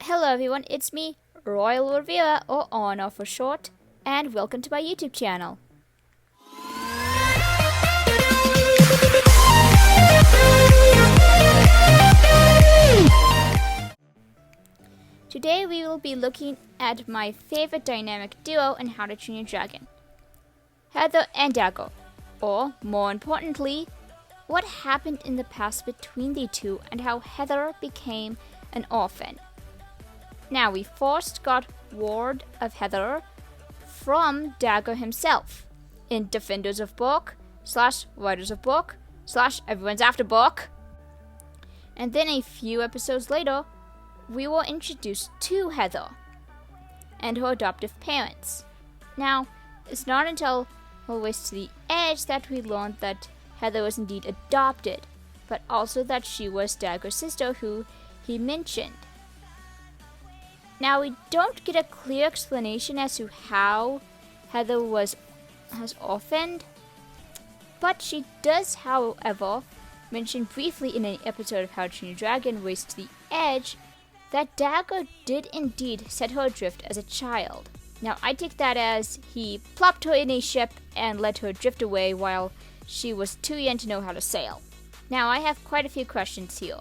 Hello everyone, it's me, Royal Rivera, or Honor for short, and welcome to my YouTube channel. Today we will be looking at my favorite dynamic duo in How to Train Your Dragon, Heather and Dago, or more importantly, what happened in the past between the two and how Heather became an orphan. Now, we first got word of Heather from Dago himself in Defenders of Book / Writers of Book / Everyone's After Book. And then a few episodes later, we were introduced to Heather and her adoptive parents. Now, it's not until her Race to the Edge that we learned that Heather was indeed adopted, but also that she was Dago's sister who he mentioned. Now, we don't get a clear explanation as to how Heather was orphaned, but she does, however, mention briefly in an episode of How to Train Your Dragon Race to the Edge that Dago did indeed set her adrift as a child. Now, I take that as he plopped her in a ship and let her drift away while she was too young to know how to sail. Now, I have quite a few questions here,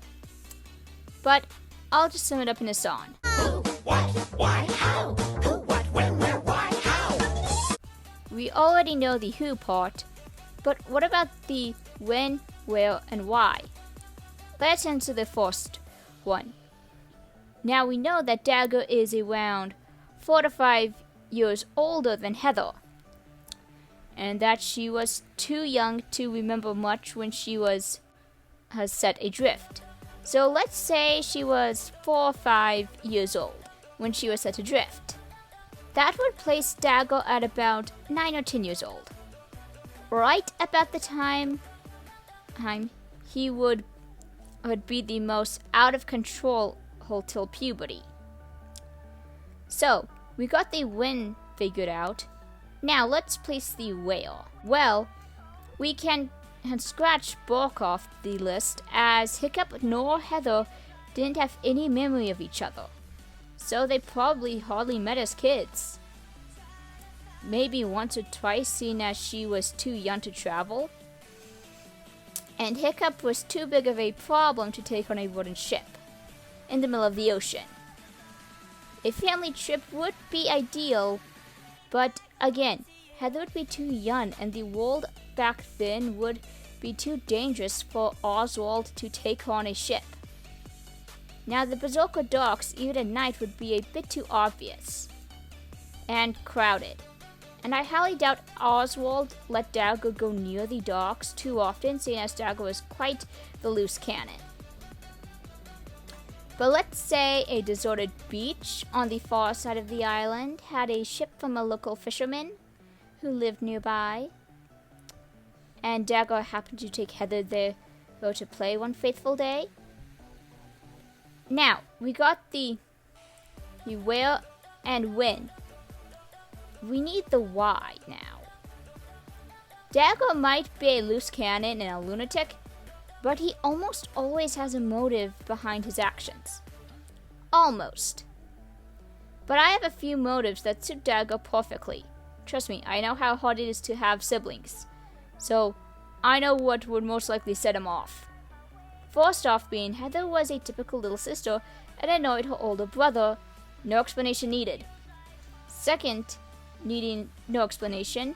but I'll just sum it up in a song. Who, what, why, how? Who, what, when, where, why, how? We already know the who part, but what about the when, where, and why? Let's answer the first one. Now we know that Dago is around 4 to 5 years older than Heather, and that she was too young to remember much when she was set adrift. So let's say she was 4 or 5 years old when she was set adrift. That would place Dago at about 9 or 10 years old. Right about the time he would be the most out of control till puberty. So, we got the when figured out. Now let's place the where. Well, we can scratch Bork off the list as Hiccup nor Heather didn't have any memory of each other. So they probably hardly met as kids. Maybe once or twice, seeing as she was too young to travel. And Hiccup was too big of a problem to take on a wooden ship in the middle of the ocean. A family trip would be ideal, but again, Heather would be too young and the world back then would be too dangerous for Oswald to take on a ship. Now, the Berserker docks, even at night, would be a bit too obvious and crowded. And I highly doubt Oswald let Dago go near the docks too often, seeing as Dago is quite the loose cannon. But let's say a deserted beach on the far side of the island had a ship from a local fisherman who lived nearby, and Dago happened to take Heather there to play one faithful day. Now, we got the where and when. We need the why now. Dago might be a loose cannon and a lunatic, but he almost always has a motive behind his actions. Almost. But I have a few motives that suit Dago perfectly. Trust me, I know how hard it is to have siblings. So, I know what would most likely set him off. First off being, Heather was a typical little sister and annoyed her older brother. No explanation needed. Second, needing no explanation,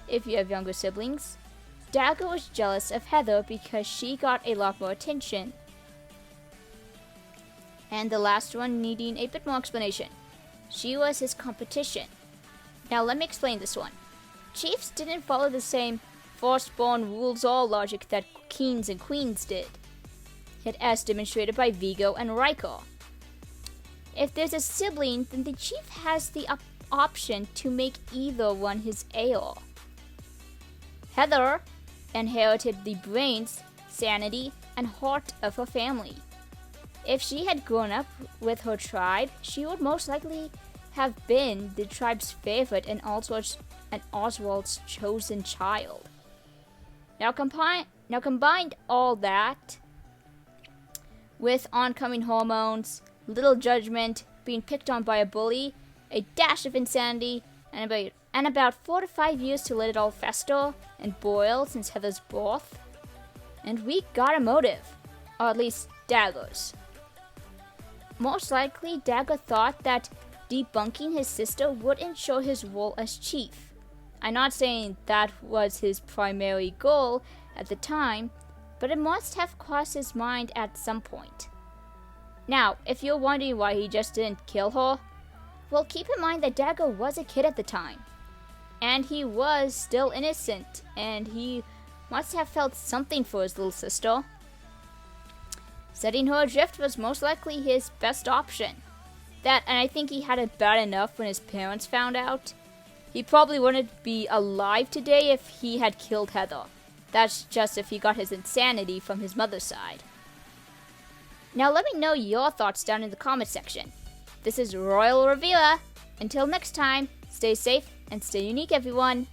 if you have younger siblings, Dago was jealous of Heather because she got a lot more attention. And the last one needing a bit more explanation. She was his competition. Now let me explain this one. Chiefs didn't follow the same firstborn rules all logic that kings and queens did, as demonstrated by Vigo and Riker. If there's a sibling, then the chief has the option to make either one his heir. Heather inherited the brains, sanity, and heart of her family. If she had grown up with her tribe, she would most likely have been the tribe's favorite and Oswald's chosen child. Now combined all that with oncoming hormones, little judgment, being picked on by a bully, a dash of insanity, and about 4 to 5 years to let it all fester and boil since Heather's birth. And we got a motive, or at least Dagger's. Most likely, Dagger thought that debunking his sister would ensure his role as chief. I'm not saying that was his primary goal at the time, but it must have crossed his mind at some point. Now, if you're wondering why he just didn't kill her, well, keep in mind that Dagger was a kid at the time, and he was still innocent, and he must have felt something for his little sister. Setting her adrift was most likely his best option. And I think he had it bad enough when his parents found out. He probably wouldn't be alive today if he had killed Heather. That's just if he got his insanity from his mother's side. Now let me know your thoughts down in the comment section. This is Royal Reviewer. Until next time, stay safe and stay unique, everyone.